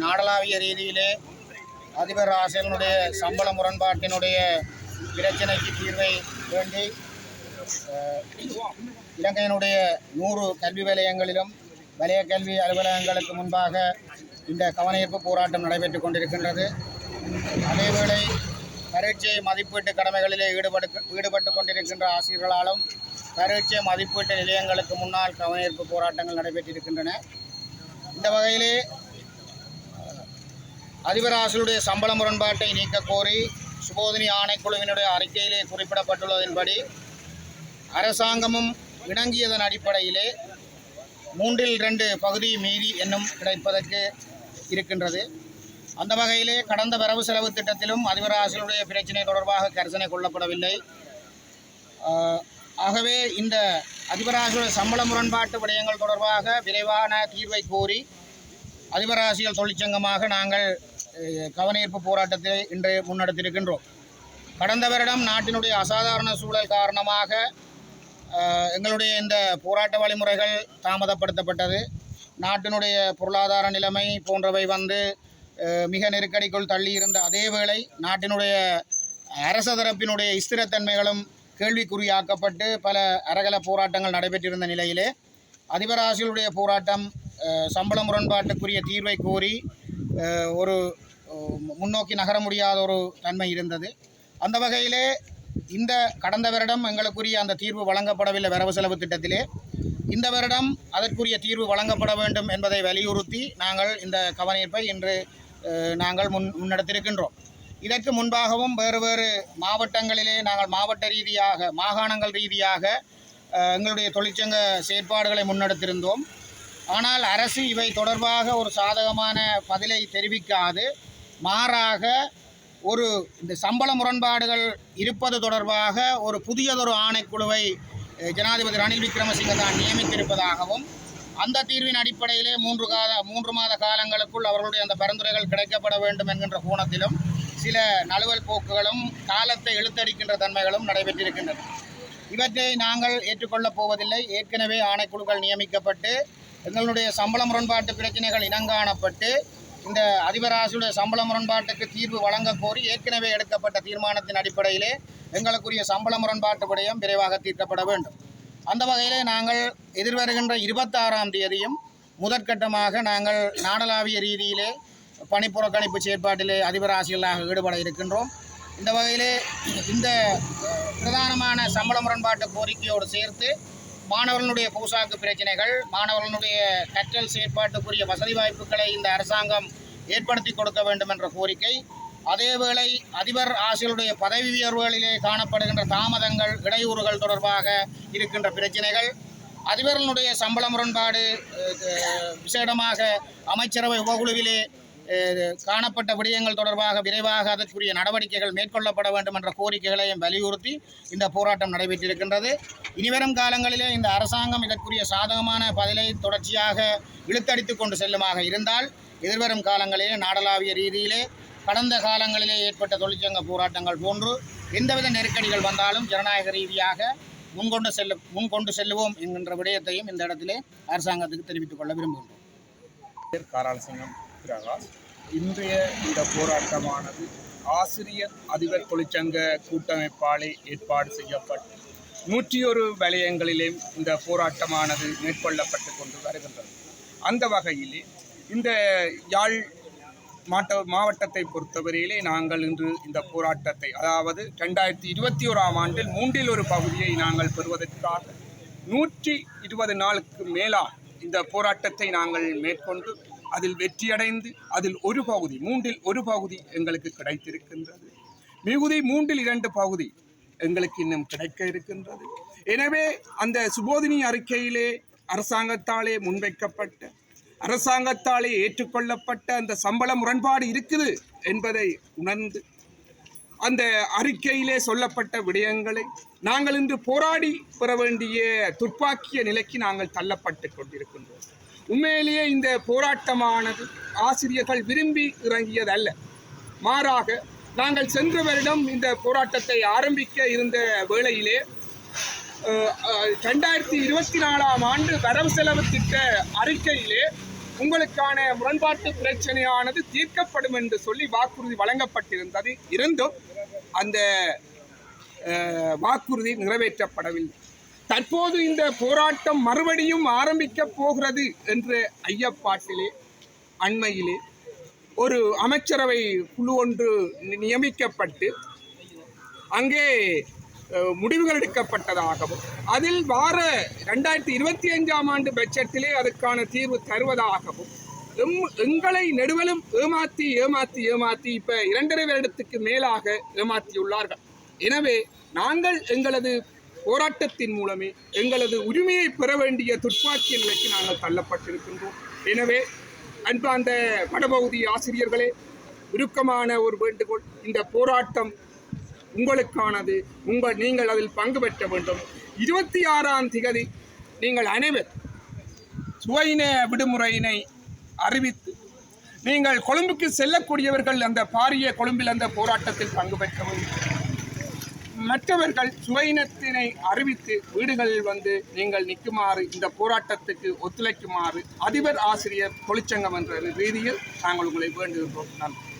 நாடளாவிய ரீதியிலே அதிபர் ராசேலினுடைய சம்பள முரண்பாட்டினுடைய பிரச்சனைக்கு தீர்வை வேண்டி இலங்கையினுடைய 100 கல்வி வலயங்களிலும் வலய கல்வி அலுவலகங்களுக்கு முன்பாக இந்த கவனஈர்ப்பு போராட்டம் நடைபெற்றுக் கொண்டிருக்கின்றது. அதேவேளை பரீட்சை மதிப்பீட்டு கடமைகளிலே ஈடுபட்டு கொண்டிருக்கின்ற ஆசிரியர்களாலும் பரீட்சை மதிப்பீட்டு நிலையங்களுக்கு முன்னால் கவனஈர்ப்பு போராட்டங்கள் நடைபெற்றிருக்கின்றன. இந்த வகையிலே அதிபர் ராசேலுடைய சம்பள முரண்பாட்டை நீக்க கோரி சுபோதினி ஆணைக்குழுவினுடைய அறிக்கையிலே குறிப்பிடப்பட்டுள்ளதன்படி அரசாங்கமும் இணங்கியதன் அடிப்படையிலே 3/2 பகுதி மீதி என்னும் கிடைப்பதற்கு இருக்கின்றது. அந்த வகையிலே கடந்த வரவு செலவு திட்டத்திலும் அதிபர் ராசேலுடைய பிரச்சினை தொடர்பாக கரிசனை கொள்ளப்படவில்லை. ஆகவே இந்த அதிபர் ராசேலுடைய சம்பள முரண்பாட்டு விடயங்கள் தொடர்பாக விரைவான தீர்வை கோரி அதிபர் அரசியல் தொழிற்சங்கமாக நாங்கள் கவனஈர்ப்பு போராட்டத்தை இன்று முன்னெடுத்திருக்கின்றோம். கடந்த வருடம் நாட்டினுடைய அசாதாரண சூழல் காரணமாக எங்களுடைய இந்த போராட்ட வழிமுறைகள் தாமதப்படுத்தப்பட்டது. நாட்டினுடைய பொருளாதார நிலைமை போன்றவை மிக நெருக்கடிக்குள் தள்ளியிருந்த அதேவேளை நாட்டினுடைய அரச தரப்பினுடைய ஸ்திரத்தன்மைகளும் கேள்விக்குறியாக்கப்பட்டு பல அரகல போராட்டங்கள் நடைபெற்றிருந்த நிலையிலே அதிபர் ராசேலுடைய போராட்டம் சம்பள முரண்பாட்டுக்குரிய தீர்வை கோரி ஒரு முன்னோக்கி நகர முடியாத ஒரு தன்மை இருந்தது. அந்த வகையிலே இந்த கடந்த வருடம் எங்களுக்குரிய அந்த தீர்வு வழங்கப்படவில்லை வரவு செலவு திட்டத்திலே. இந்த வருடம் அதற்குரிய தீர்வு வழங்கப்பட வேண்டும் என்பதை வலியுறுத்தி நாங்கள் இந்த கவனஈர்ப்பை இன்று நாங்கள் முன்னெடுத்திருக்கின்றோம். இதற்கு முன்பாகவும் வேறு மாவட்டங்களிலே நாங்கள் மாவட்ட ரீதியாக மாகாணங்கள் ரீதியாக எங்களுடைய தொழிற்சங்க செயற்பாடுகளை முன்னெடுத்திருந்தோம். ஆனால் அரசு இவை தொடர்பாக ஒரு சாதகமான பதிலை தெரிவிக்காது மாறாக இந்த சம்பள முரண்பாடுகள் இருப்பது தொடர்பாக ஒரு புதியதொரு ஆணைக்குழுவை ஜனாதிபதி ரணில் விக்ரமசிங்க தான் நியமித்திருப்பதாகவும் அந்த தீர்வின் அடிப்படையிலே 3 மாத காலங்களுக்குள் அவர்களுடைய அந்த பரிந்துரைகள் கிடைக்கப்பட வேண்டும் என்கின்ற கோணத்திலும் சில நழுவல் போக்குகளும் காலத்தை இழுத்தடிக்கின்ற தன்மைகளும் நடைபெற்றிருக்கின்றன. இவற்றை நாங்கள் ஏற்றுக்கொள்ளப் போவதில்லை. ஏற்கனவே ஆணைக்குழுக்கள் நியமிக்கப்பட்டு எங்களுடைய சம்பள முரண்பாட்டு பிரச்சனைகள் இனங்காணப்பட்டு இந்த அதிபர் ஆசிரியருடைய சம்பள முரண்பாட்டுக்கு தீர்வு வழங்க கோரி ஏற்கனவே எடுக்கப்பட்ட தீர்மானத்தின் அடிப்படையிலே எங்களுக்குரிய சம்பள முரண்பாட்டு விடயம் விரைவாக தீர்க்கப்பட வேண்டும். அந்த வகையிலே நாங்கள் எதிர்வருகின்ற 26ஆம் தேதியும் முதற்கட்டமாக நாங்கள் நாடளாவிய ரீதியிலே பணிப்புறக்கணிப்பு செயற்பாட்டிலே அதிபர் ஆசிரியர்களாக ஈடுபட இருக்கின்றோம். இந்த வகையிலே இந்த பிரதானமான சம்பள முரண்பாட்டு கோரிக்கையோடு சேர்த்து மாணவர்களுடைய போசாக்கு பிரச்சனைகள், மாணவர்களுடைய கற்றல் செயற்பாட்டுக்குரிய வசதி வாய்ப்புகளை இந்த அரசாங்கம் ஏற்படுத்தி கொடுக்க வேண்டும் என்ற கோரிக்கை, அதேவேளை அதிபர் ஆசிரியருடைய பதவி உயர்வுகளிலே காணப்படுகின்ற தாமதங்கள், இடையூறுகள் தொடர்பாக இருக்கின்ற பிரச்சனைகள், அதிபர்களுடைய சம்பள முரண்பாடு விசேடமாக அமைச்சரவை உபகுழுவிலே காணப்பட்ட விடயங்கள் தொடர்பாக விரைவாக அதற்குரிய நடவடிக்கைகள் மேற்கொள்ளப்பட வேண்டும் என்ற கோரிக்கைகளையும் வலியுறுத்தி இந்த போராட்டம் நடைபெற்றிருக்கின்றது. இனிவரும் காலங்களிலே இந்த அரசாங்கம் இதற்குரிய சாதகமான பதிலை தொடர்ச்சியாக இழுத்தடித்து கொண்டு செல்லுமாக இருந்தால் எதிர்வரும் காலங்களிலே நாடளாவிய ரீதியிலே கடந்த காலங்களிலே ஏற்பட்ட தொழிற்சங்க போராட்டங்கள் போன்று எந்தவித நெருக்கடிகள் வந்தாலும் ஜனநாயக ரீதியாக முன்கொண்டு செல்லுவோம் என்கின்ற விடயத்தையும் இந்த இடத்திலே அரசாங்கத்துக்கு தெரிவித்துக் கொள்ள விரும்புகின்றோம். இன்றைய இந்த போராட்டமானது ஆசிரியர் அதிபர் தொழிற்சங்க கூட்டமைப்பாலே ஏற்பாடு செய்யப்பட்டு 101 வலயங்களிலே இந்த போராட்டமானது மேற்கொள்ளப்பட்டு கொண்டு வருகின்றது. அந்த வகையிலே இந்த யாழ் மாவட்டத்தை பொறுத்தவரையிலே நாங்கள் இன்று இந்த போராட்டத்தை, அதாவது 2021ஆம் ஆண்டில் 1/3 பகுதியை நாங்கள் பெறுவதற்காக 120 நாளுக்கு மேலாக இந்த போராட்டத்தை நாங்கள் மேற்கொண்டு அதில் வெற்றியடைந்து அதில் ஒரு பகுதி 1/3 பகுதி எங்களுக்கு கிடைத்திருக்கின்றது. மிகுதி 2/3 பகுதி எங்களுக்கு இன்னும் கிடைக்க இருக்கின்றது. எனவே அந்த சுபோதினி அறிக்கையிலே அரசாங்கத்தாலே முன்வைக்கப்பட்ட, அரசாங்கத்தாலே ஏற்றுக்கொள்ளப்பட்ட அந்த சம்பள முரண்பாடு இருக்குது என்பதை உணர்ந்து அந்த அறிக்கையிலே சொல்லப்பட்ட விடயங்களை நாங்கள் இன்று போராடி பெற வேண்டிய துப்பாக்கிய நிலைக்கு நாங்கள் தள்ளப்பட்டு கொண்டிருக்கின்றோம். உண்மையிலேயே இந்த போராட்டமானது ஆசிரியர்கள் விரும்பி இறங்கியதல்ல. மாறாக நாங்கள் சென்ற வருடம் இந்த போராட்டத்தை ஆரம்பிக்க இருந்த வேளையிலே 2024ஆம் ஆண்டு வரவு செலவு திட்ட அறிக்கையிலே உங்களுக்கான முரண்பாட்டு பிரச்சனையானது தீர்க்கப்படும் என்று சொல்லி வாக்குறுதி வழங்கப்பட்டிருந்தது. இருந்தும் அந்த வாக்குறுதி நிறைவேற்றப்படவில்லை. தற்போது இந்த போராட்டம் மறுபடியும் ஆரம்பிக்க போகிறது என்ற ஐயப்பாட்டிலே அண்மையிலே ஒரு அமைச்சரவை குழு ஒன்று நியமிக்கப்பட்டு அங்கே முடிவுகள் எடுக்கப்பட்டதாகவும் அதில் 2025ஆம் ஆண்டு பட்ஜெட்டிலே அதற்கான தீர்வு தருவதாகவும் எங்களை நெடுவலும் ஏமாற்றி இப்போ 2.5 வருடத்துக்கு மேலாக ஏமாற்றியுள்ளார்கள். எனவே நாங்கள் எங்களது போராட்டத்தின் மூலமே எங்களது உரிமையை பெற வேண்டிய துப்பாக்கிய நிலைக்கு நாங்கள் தள்ளப்பட்டிருக்கின்றோம். எனவே அன்பார்ந்த வடபகுதி ஆசிரியர்களே, உருக்கமான ஒரு வேண்டுகோள், இந்த போராட்டம் உங்களுக்கானது. நீங்கள் அதில் பங்கு பெற்ற வேண்டும். 26ஆம் தேதி நீங்கள் அனைவர் சுவையின விடுமுறையினை அறிவித்து நீங்கள் கொழும்புக்கு செல்லக்கூடியவர்கள் அந்த பாரிய கொழும்பில் அந்த போராட்டத்தில் பங்கு பெற்ற வேண்டும். மற்றவர்கள் சுவையினத்தினை அறிவித்து வீடுகளில் வந்து நீங்கள் நிற்குமாறு, இந்த போராட்டத்துக்கு ஒத்துழைக்குமாறு அதிபர் ஆசிரியர் தொழிற்சங்கம் என்ற ரீதியில் நாங்கள் உங்களை வேண்டுகின்றோம். நன்றி.